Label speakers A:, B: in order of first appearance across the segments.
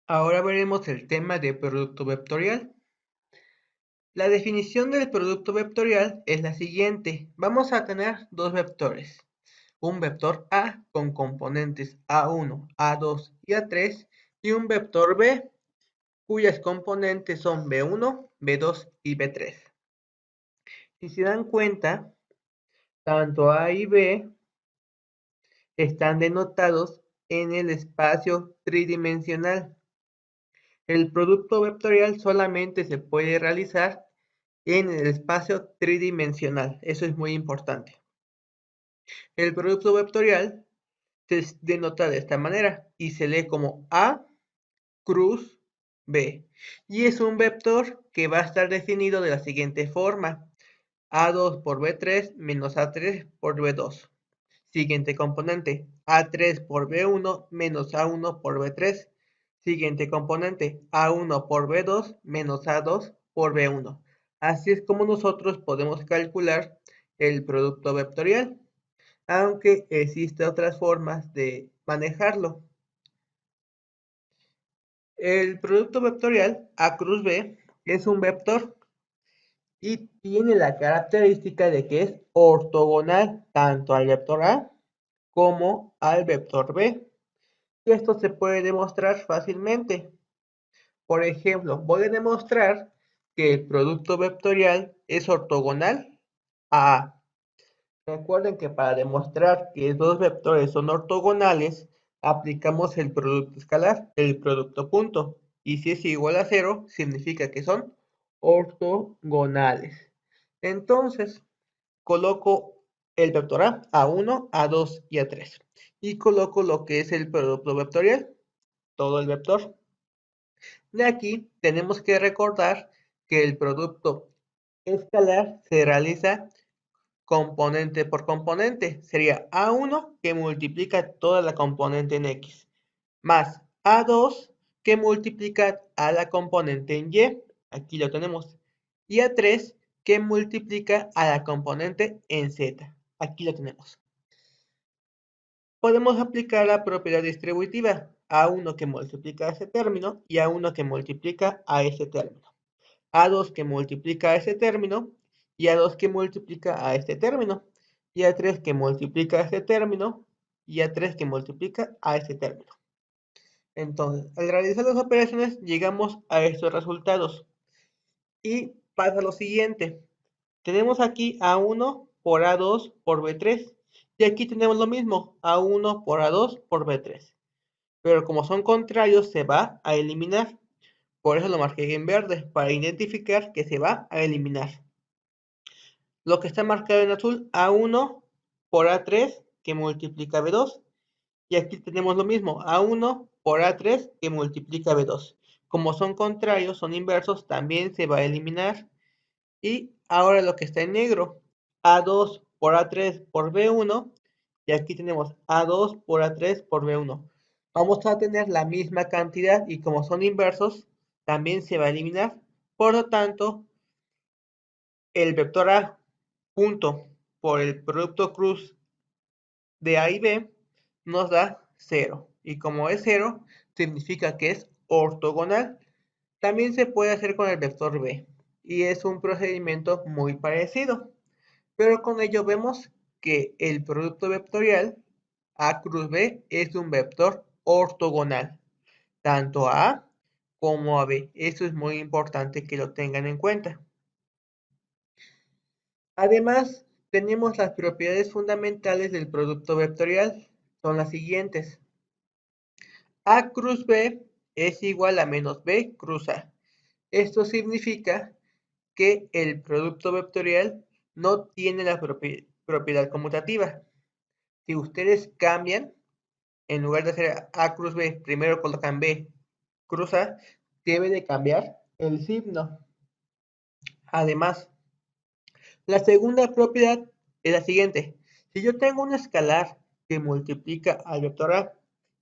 A: Ahora veremos el tema de producto vectorial. La definición del producto vectorial es la siguiente. Vamos a tener dos vectores. Un vector A con componentes A1, A2 y A3 y un vector B cuyas componentes son B1, B2 y B3. Si se dan cuenta, tanto A y B están denotados en el espacio tridimensional. El producto vectorial solamente se puede realizar en el espacio tridimensional. Eso es muy importante. El producto vectorial se denota de esta manera y se lee como A cruz B. Y es un vector que va a estar definido de la siguiente forma. A2 por B3 menos A3 por B2. Siguiente componente, A3 por B1 menos A1 por B3. Siguiente componente, A1 por B2 menos A2 por B1. Así es como nosotros podemos calcular el producto vectorial, aunque existen otras formas de manejarlo. El producto vectorial A cruz B es un vector y tiene la característica de que es ortogonal tanto al vector A como al vector B. Y esto se puede demostrar fácilmente. Por ejemplo, voy a demostrar que el producto vectorial es ortogonal a A. Recuerden que para demostrar que dos vectores son ortogonales, aplicamos el producto escalar, el producto punto. Y si es igual a 0, significa que son ortogonales. Entonces, coloco el vector A, A1, A2 y A3. Y coloco lo que es el producto vectorial, todo el vector. De aquí tenemos que recordar que el producto escalar se realiza componente por componente. Sería A1 que multiplica toda la componente en X, más A2 que multiplica a la componente en Y. Aquí lo tenemos. Y A3 que multiplica a la componente en Z. Aquí lo tenemos. Podemos aplicar la propiedad distributiva A1 que multiplica a ese término y A1 que multiplica a ese término. A2 que multiplica a ese término y A2 que multiplica a este término. Y A3 que multiplica a este término y A3 que multiplica a este término. Entonces, al realizar las operaciones llegamos a estos resultados. Y pasa lo siguiente. Tenemos aquí A1 por A2 por B3. Y aquí tenemos lo mismo, A1 por A2 por B3. Pero como son contrarios, se va a eliminar. Por eso lo marqué en verde, para identificar que se va a eliminar. Lo que está marcado en azul, A1 por A3 que multiplica B2. Y aquí tenemos lo mismo, A1 por A3 que multiplica B2. Como son contrarios, son inversos, también se va a eliminar. Y ahora lo que está en negro, A2 por A3 por B1. Y aquí tenemos A2 por A3 por B1. Vamos a tener la misma cantidad y como son inversos, también se va a eliminar. Por lo tanto, el vector A punto por el producto cruz de A y B nos da 0. Y como es 0, significa que es ortogonal. También se puede hacer con el vector B. Y es un procedimiento muy parecido. Pero con ello vemos que el producto vectorial A cruz B es un vector ortogonal. Tanto a A como a B. Eso es muy importante que lo tengan en cuenta. Además, tenemos las propiedades fundamentales del producto vectorial. Son las siguientes. A cruz B es igual a menos B cruz A. Esto significa que el producto vectorial no tiene la propiedad conmutativa. Si ustedes cambian, en lugar de hacer A cruz B, primero colocan B cruz A, debe de cambiar el signo. Además, la segunda propiedad es la siguiente. Si yo tengo un escalar que multiplica al vector A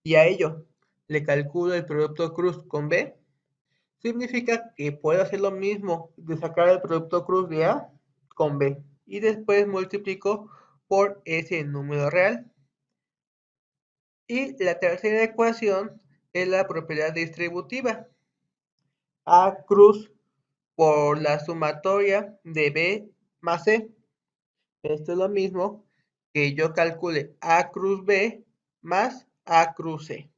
A: y a ello le calculo el producto cruz con B, significa que puedo hacer lo mismo de sacar el producto cruz de A con B y después multiplico por ese número real. Y la tercera ecuación es la propiedad distributiva. A cruz por la sumatoria de B más C. Esto es lo mismo que yo calcule A cruz B más A cruz C.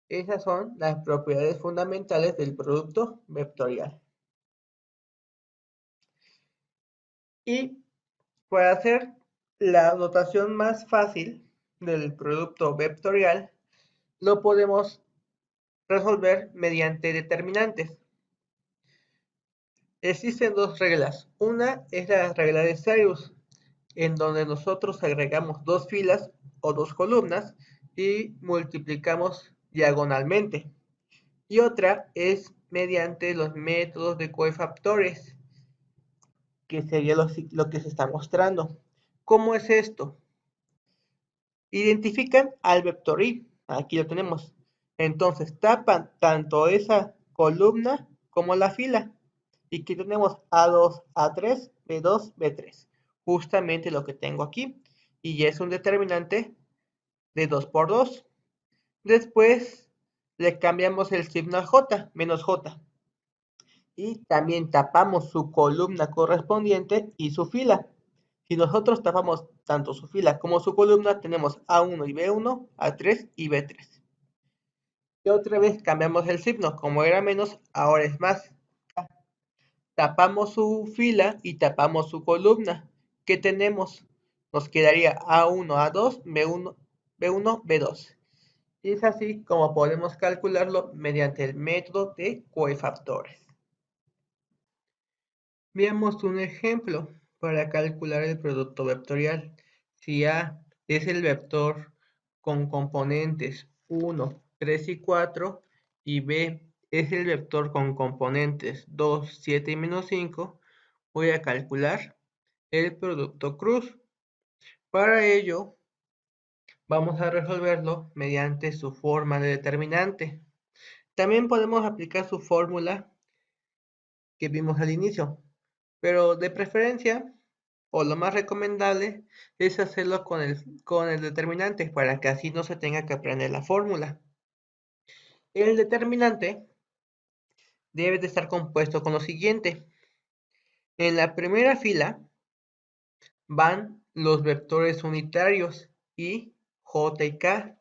A: Esas son las propiedades fundamentales del producto vectorial. Y para hacer la notación más fácil del producto vectorial, lo podemos resolver mediante determinantes. Existen dos reglas. Una es la regla de Cyrus, en donde nosotros agregamos dos filas o dos columnas y multiplicamos diagonalmente. Y otra es mediante los métodos de cofactores, que sería lo que se está mostrando. ¿Cómo es esto? Identifican al vector i, aquí lo tenemos. Entonces tapan tanto esa columna como la fila. Y aquí tenemos A2, A3, B2, B3. Justamente lo que tengo aquí. Y ya es un determinante de 2 por 2. Después le cambiamos el signo a J, menos J. Y también tapamos su columna correspondiente y su fila. Si nosotros tapamos tanto su fila como su columna, tenemos A1 y B1, A3 y B3. Y otra vez cambiamos el signo, como era menos, ahora es más. Tapamos su fila y tapamos su columna. ¿Qué tenemos? Nos quedaría A1, A2, B1, B1, B2. Y es así como podemos calcularlo mediante el método de cofactores. Veamos un ejemplo para calcular el producto vectorial. Si A es el vector con componentes 1, 3 y 4 y B es el vector con componentes 2, 7 y menos 5, voy a calcular el producto cruz. Para ello, vamos a resolverlo mediante su forma de determinante. También podemos aplicar su fórmula que vimos al inicio, pero de preferencia, o lo más recomendable, es hacerlo con el determinante para que así no se tenga que aprender la fórmula. El determinante debe de estar compuesto con lo siguiente. En la primera fila van los vectores unitarios I, J y K.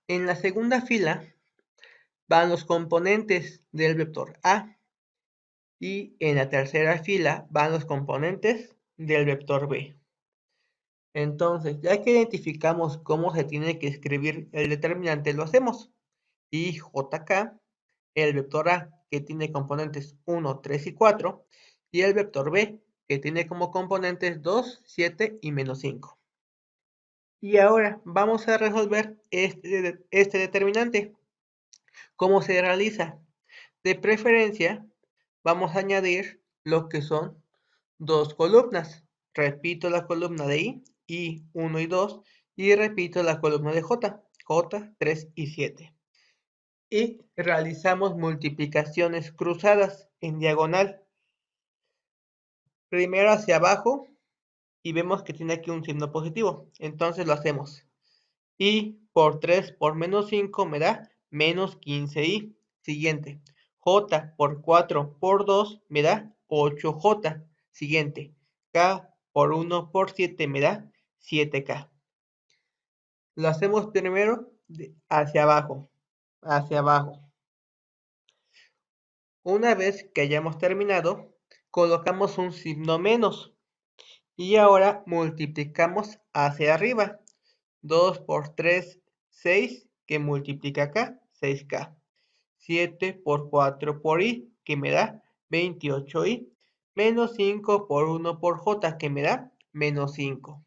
A: En la segunda fila van los componentes del vector A. Y en la tercera fila van los componentes del vector B. Entonces, ya que identificamos cómo se tiene que escribir el determinante, lo hacemos. Y JK, el vector A, que tiene componentes 1, 3 y 4, y el vector B, que tiene como componentes 2, 7 y menos 5. Y ahora vamos a resolver este determinante. ¿Cómo se realiza? De preferencia, vamos a añadir lo que son dos columnas. Repito la columna de I 1 y 2, y repito la columna de J, J 3 y 7. Y realizamos multiplicaciones cruzadas en diagonal. Primero hacia abajo y vemos que tiene aquí un signo positivo. Entonces lo hacemos. I por 3 por menos 5 me da menos 15i. Siguiente. J por 4 por 2 me da 8j. Siguiente. K por 1 por 7 me da 7k. Lo hacemos primero hacia abajo. Hacia abajo. Una vez que hayamos terminado, colocamos un signo menos. Y ahora multiplicamos hacia arriba. 2 por 3, 6, que multiplica acá, 6k. 7 por 4 por i, que me da 28i. Menos 5 por 1 por j, que me da menos 5.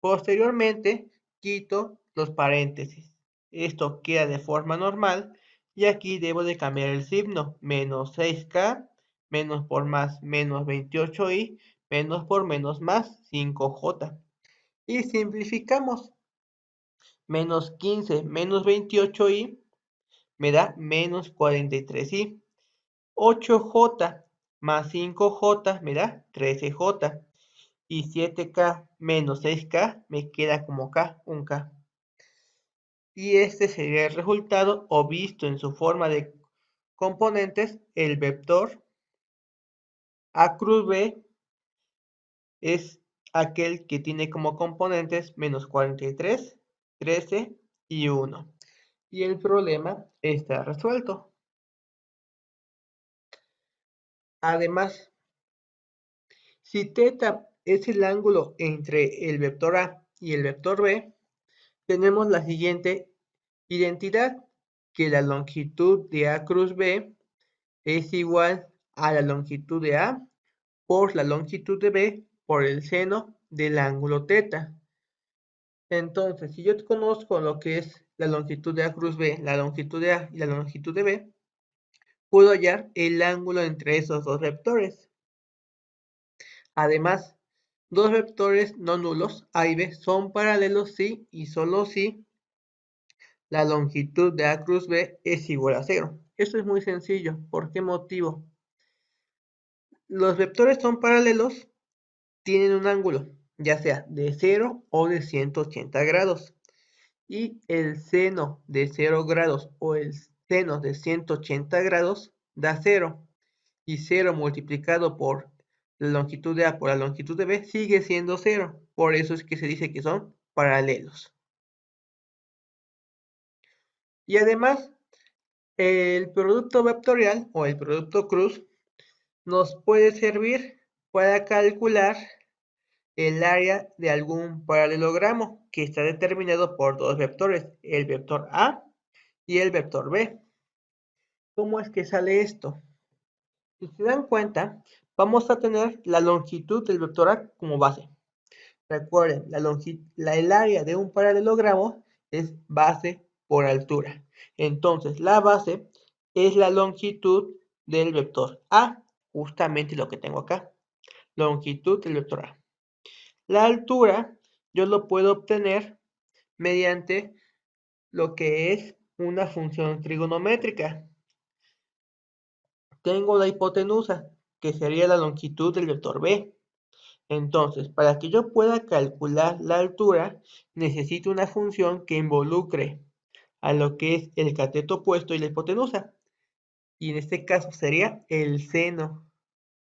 A: Posteriormente, quito los paréntesis. Esto queda de forma normal. Y aquí debo de cambiar el signo. Menos 6k, menos por más, menos 28i, menos por menos más, 5j. Y simplificamos. Menos 15 menos 28i me da menos 43i. 8j más 5j me da 13j. Y 7k menos 6k me queda como k, un k. y este sería el resultado, o visto en su forma de componentes, el vector A cruz B es aquel que tiene como componentes menos 43, 13 y 1. Y el problema está resuelto. Además, si θ es el ángulo entre el vector A y el vector B, tenemos la siguiente identidad, que la longitud de A cruz B es igual a la longitud de A por la longitud de B por el seno del ángulo θ. Entonces, si yo conozco lo que es la longitud de A cruz B, la longitud de A y la longitud de B, puedo hallar el ángulo entre esos dos vectores. Además, dos vectores no nulos, A y B, son paralelos si y solo si la longitud de A cruz B es igual a 0. Esto es muy sencillo. ¿Por qué motivo? Los vectores son paralelos, tienen un ángulo, ya sea de 0 o de 180 grados. Y el seno de 0 grados o el seno de 180 grados da 0. Y 0 multiplicado por la longitud de A por la longitud de B sigue siendo 0. Por eso es que se dice que son paralelos. Y además, el producto vectorial o el producto cruz nos puede servir para calcular el área de algún paralelogramo que está determinado por dos vectores, el vector A y el vector B. ¿Cómo es que sale esto? Si se dan cuenta, vamos a tener la longitud del vector A como base. Recuerden, el área de un paralelogramo es base por altura. Entonces, la base es la longitud del vector A, justamente lo que tengo acá, longitud del vector A. La altura yo lo puedo obtener mediante lo que es una función trigonométrica. Tengo la hipotenusa, que sería la longitud del vector B. Entonces, para que yo pueda calcular la altura, necesito una función que involucre a lo que es el cateto opuesto y la hipotenusa. Y en este caso sería el seno.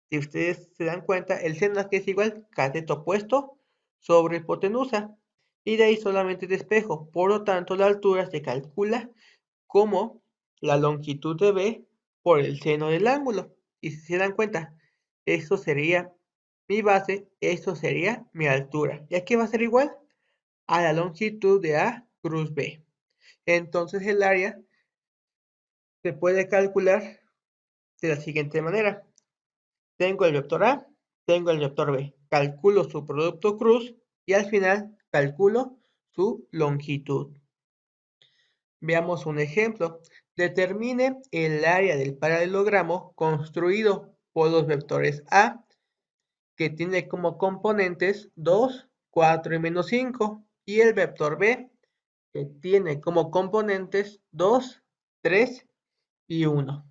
A: Si ustedes se dan cuenta, el seno aquí es igual cateto opuesto sobre hipotenusa. Y de ahí solamente despejo. Por lo tanto, la altura se calcula como la longitud de B por el seno del ángulo. Y si se dan cuenta, esto sería mi base, esto sería mi altura. ¿Y aquí va a ser igual? A la longitud de A cruz B. Entonces el área se puede calcular de la siguiente manera. Tengo el vector A, tengo el vector B. Calculo su producto cruz y al final calculo su longitud. Veamos un ejemplo. Determine el área del paralelogramo construido por los vectores A, que tiene como componentes 2, 4 y menos 5, y el vector B, que tiene como componentes 2, 3 y 1.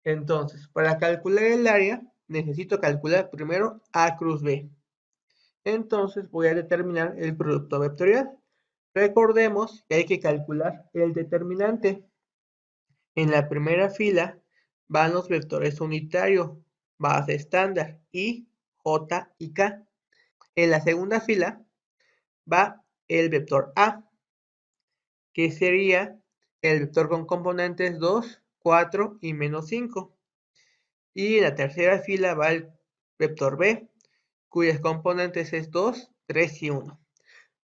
A: Entonces, para calcular el área, necesito calcular primero A cruz B. Entonces, voy a determinar el producto vectorial. Recordemos que hay que calcular el determinante. En la primera fila van los vectores unitarios, base estándar, I, J y K. En la segunda fila va el vector A, que sería el vector con componentes 2, 4 y menos 5. Y en la tercera fila va el vector B, cuyos componentes es 2, 3 y 1.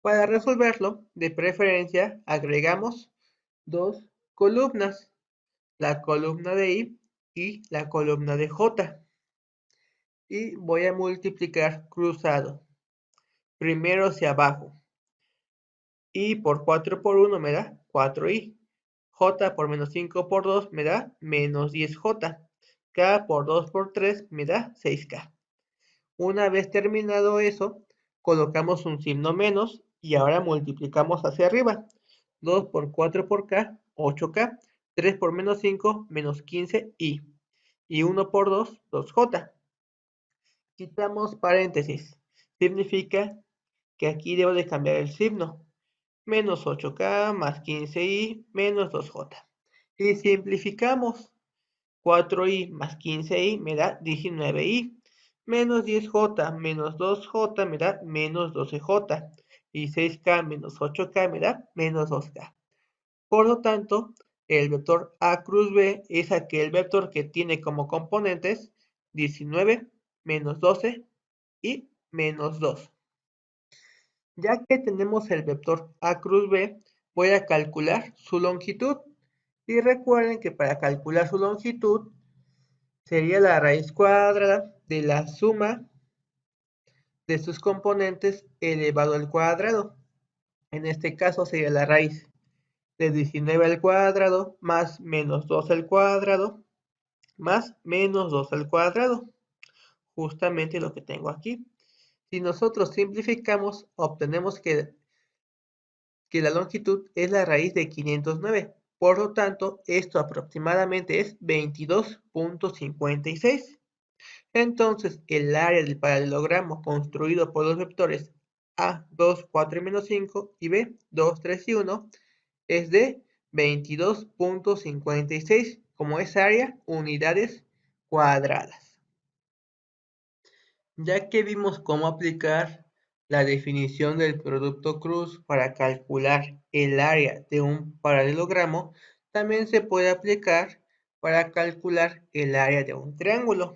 A: Para resolverlo, de preferencia, agregamos dos columnas, la columna de I y la columna de J. Y voy a multiplicar cruzado, primero hacia abajo. I por 4 por 1 me da 4i. J por menos 5 por 2 me da menos 10j. K por 2 por 3 me da 6k. Una vez terminado eso, colocamos un signo menos y ahora multiplicamos hacia arriba. 2 por 4 por k, 8k. 3 por menos 5, menos 15i. Y 1 por 2, 2j. Quitamos paréntesis. Significa que aquí debo de cambiar el signo. menos 8K más 15i menos 2J. Y simplificamos. 4i más 15i me da 19i. Menos 10J menos 2J me da menos 12J. Y 6K menos 8K me da menos 2K. Por lo tanto, el vector A cruz B es aquel vector que tiene como componentes 19, menos 12 y menos 2. Ya que tenemos el vector A cruz B, voy a calcular su longitud. Y recuerden que para calcular su longitud sería la raíz cuadrada de la suma de sus componentes elevado al cuadrado. En este caso sería la raíz de 19 al cuadrado más menos 2 al cuadrado más menos 2 al cuadrado. Justamente lo que tengo aquí. Si nosotros simplificamos, obtenemos que la longitud es la raíz de 509. Por lo tanto, esto aproximadamente es 22.56. Entonces, el área del paralelogramo construido por los vectores A, 2, 4 y menos 5 y B, 2, 3 y 1 es de 22.56, como es área, unidades cuadradas. Ya que vimos cómo aplicar la definición del producto cruz para calcular el área de un paralelogramo, también se puede aplicar para calcular el área de un triángulo.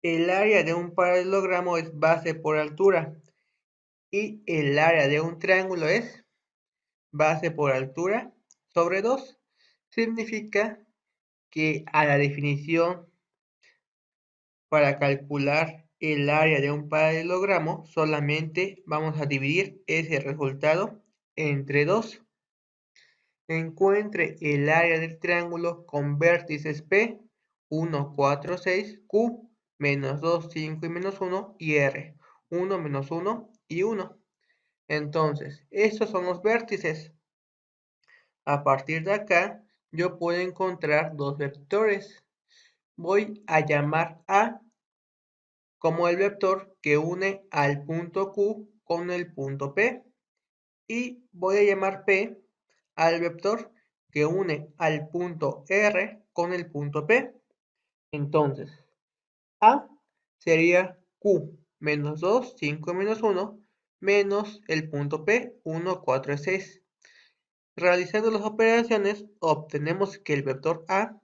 A: El área de un paralelogramo es base por altura y el área de un triángulo es base por altura sobre 2. Significa que a la definición para calcular el área de un paralelogramo solamente vamos a dividir ese resultado entre 2. Encuentre el área del triángulo con vértices P, 1, 4, 6, Q, menos 2, 5 y menos 1 y R, 1, menos 1 y 1. Entonces, estos son los vértices. A partir de acá, yo puedo encontrar dos vectores. Voy a llamar A como el vector que une al punto Q con el punto P. Y voy a llamar P al vector que une al punto R con el punto P. Entonces, A sería Q menos 2, 5 menos 1, menos el punto P, 1, 4, 6. Realizando las operaciones, obtenemos que el vector A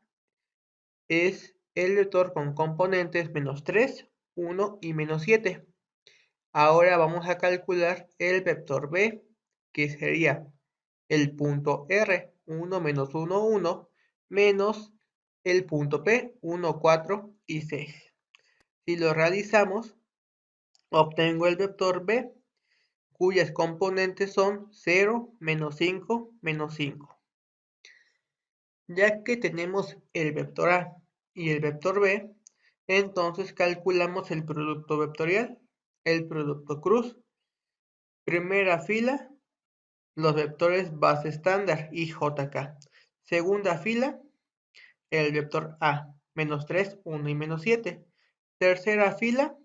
A: es el vector con componentes menos 3, 1 y menos 7. Ahora vamos a calcular el vector B, que sería el punto R, 1 menos 1, 1, menos el punto P, 1, 4 y 6. Si lo realizamos, obtengo el vector B, cuyas componentes son 0, menos 5, menos 5. Ya que tenemos el vector A y el vector B, entonces calculamos el producto vectorial, el producto cruz. Primera fila, los vectores base estándar y JK. Segunda fila, el vector A, menos 3, 1 y menos 7. Tercera fila,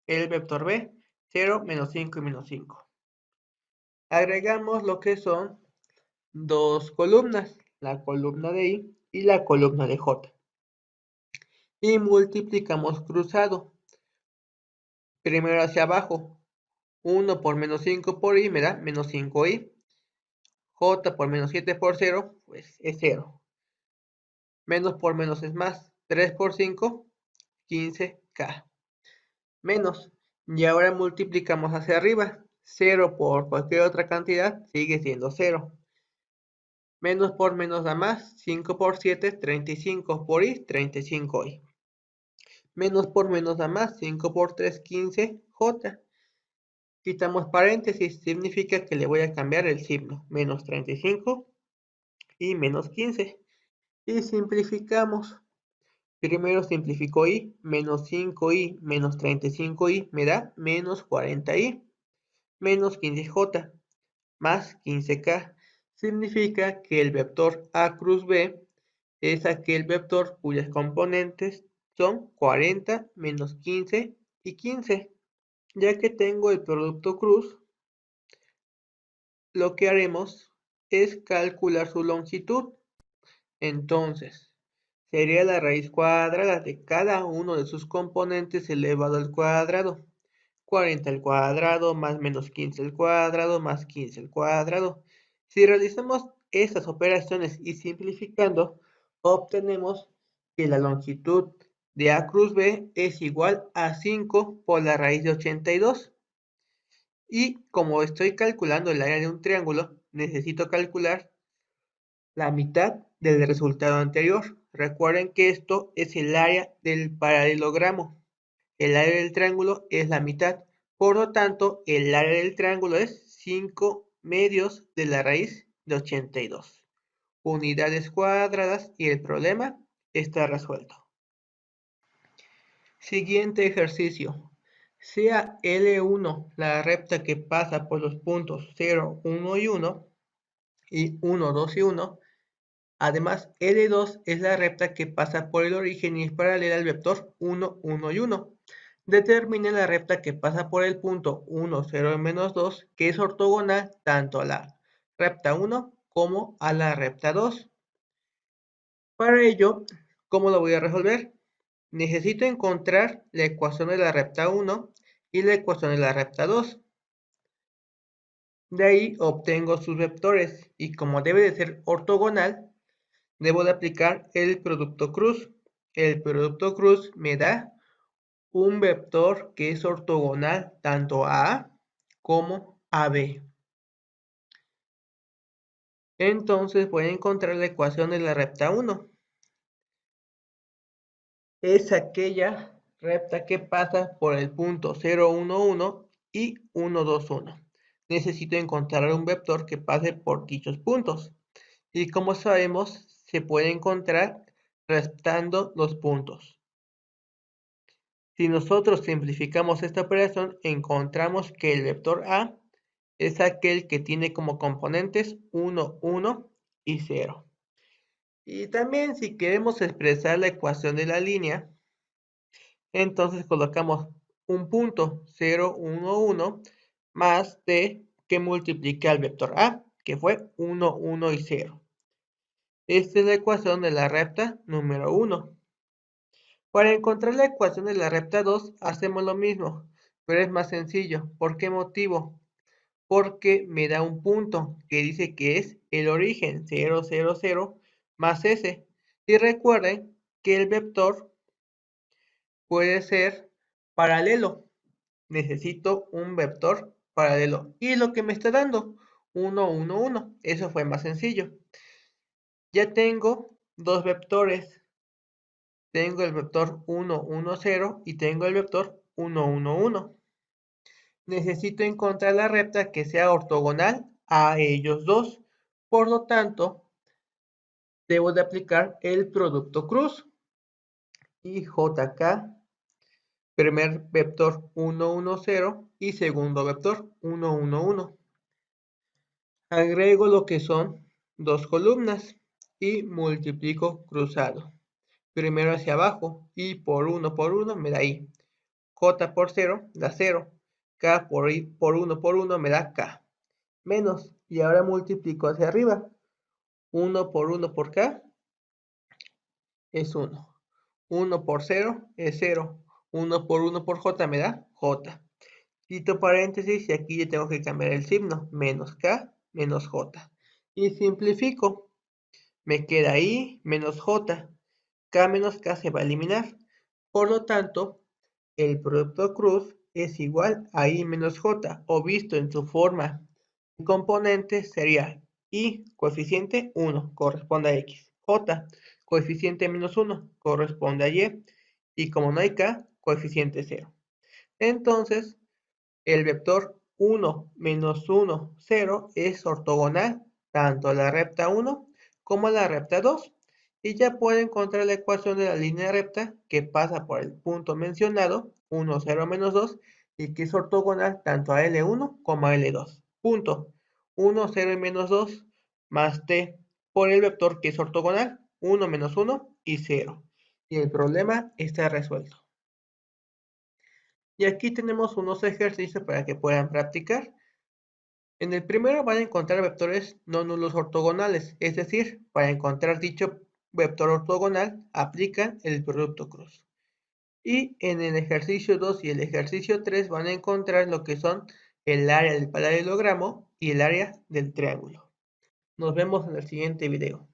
A: el vector B, 0, menos 5 y menos 5. Agregamos lo que son dos columnas, la columna de I y la columna de J. Y multiplicamos cruzado. Primero hacia abajo, 1 por menos 5 por I me da menos 5I. J por menos 7 por 0, pues es 0. Menos por menos es más. 3 por 5, 15K. Menos. Y ahora multiplicamos hacia arriba. 0 por cualquier otra cantidad sigue siendo 0. Menos por menos da más. 5 por 7, 35 por I, 35I. Menos por menos da más. 5 por 3, 15J. Quitamos paréntesis. Significa que le voy a cambiar el signo. Menos 35 y menos 15. Y simplificamos. Primero simplifico I, menos 5i menos 35i me da menos 40i, menos 15j, más 15k. Significa que el vector A cruz B es aquel vector cuyas componentes son 40, menos 15 y 15. Ya que tengo el producto cruz, lo que haremos es calcular su longitud. Entonces, sería la raíz cuadrada de cada uno de sus componentes elevado al cuadrado. 40 al cuadrado más menos 15 al cuadrado más 15 al cuadrado. Si realizamos estas operaciones y simplificando, obtenemos que la longitud de A cruz B es igual a 5 por la raíz de 82. Y como estoy calculando el área de un triángulo, necesito calcular la mitad del resultado anterior. Recuerden que esto es el área del paralelogramo. El área del triángulo es la mitad. Por lo tanto, el área del triángulo es 5 medios de la raíz de 82 unidades cuadradas y el problema está resuelto. Siguiente ejercicio. Sea L1 la recta que pasa por los puntos 0, 1 y 1 y 1, 2 y 1. Además, L2 es la recta que pasa por el origen y es paralela al vector 1, 1 y 1. Determine la recta que pasa por el punto 1, 0 y menos 2, que es ortogonal tanto a la recta 1 como a la recta 2. Para ello, ¿cómo lo voy a resolver? Necesito encontrar la ecuación de la recta 1 y la ecuación de la recta 2. De ahí obtengo sus vectores y como debe de ser ortogonal, debo de aplicar el producto cruz. El producto cruz me da un vector que es ortogonal tanto a A como a B. Entonces voy a encontrar la ecuación de la recta 1. Es aquella recta que pasa por el punto 0, 1, 1 y 1, 2, 1. Necesito encontrar un vector que pase por dichos puntos. Y como sabemos, se puede encontrar restando los puntos. Si nosotros simplificamos esta operación, encontramos que el vector A es aquel que tiene como componentes 1, 1 y 0. Y también si queremos expresar la ecuación de la línea, entonces colocamos un punto 0, 1, 1 más t que multiplica al vector A, que fue 1, 1 y 0. Esta es la ecuación de la recta número 1. Para encontrar la ecuación de la recta 2 hacemos lo mismo, pero es más sencillo. ¿Por qué motivo? Porque me da un punto que dice que es el origen 0, 0, 0 más s. Y recuerden que el vector puede ser paralelo. Necesito un vector paralelo. Y lo que me está dando, 1, 1, 1. Eso fue más sencillo. Ya tengo dos vectores. Tengo el vector 1, 1, 0 y tengo el vector 1, 1, 1. Necesito encontrar la recta que sea ortogonal a ellos dos. Por lo tanto, debo de aplicar el producto cruz. Y JK, primer vector 1, 1, 0 y segundo vector 1, 1, 1. Agrego lo que son dos columnas y multiplico cruzado. Primero hacia abajo y por 1 me da I. J por 0 da 0. K por 1 por 1 me da K. Menos. Y ahora multiplico hacia arriba. 1 por 1 por K es 1. 1 por 0 es 0. 1 por 1 por J me da J. Quito paréntesis y aquí ya tengo que cambiar el signo. Menos K menos J. Y simplifico. Me queda I menos J. K menos K se va a eliminar. Por lo tanto, el producto cruz es igual a I menos J, o visto en su forma de componente sería I coeficiente 1, corresponde a X. J, coeficiente menos 1, corresponde a Y como no hay K, coeficiente 0. Entonces, el vector 1 menos 1, 0 es ortogonal tanto a la recta 1 como a la recta 2. Y ya puedo encontrar la ecuación de la línea recta que pasa por el punto mencionado, 1, 0, menos 2, y que es ortogonal tanto a L1 como a L2. Punto. 1, 0 y menos 2 más t por el vector que es ortogonal, 1 menos 1 y 0. Y el problema está resuelto. Y aquí tenemos unos ejercicios para que puedan practicar. En el primero van a encontrar vectores no nulos ortogonales, es decir, para encontrar dicho vector ortogonal, aplican el producto cruz. Y en el ejercicio 2 y el ejercicio 3 van a encontrar lo que son el área del paralelogramo y el área del triángulo. Nos vemos en el siguiente video.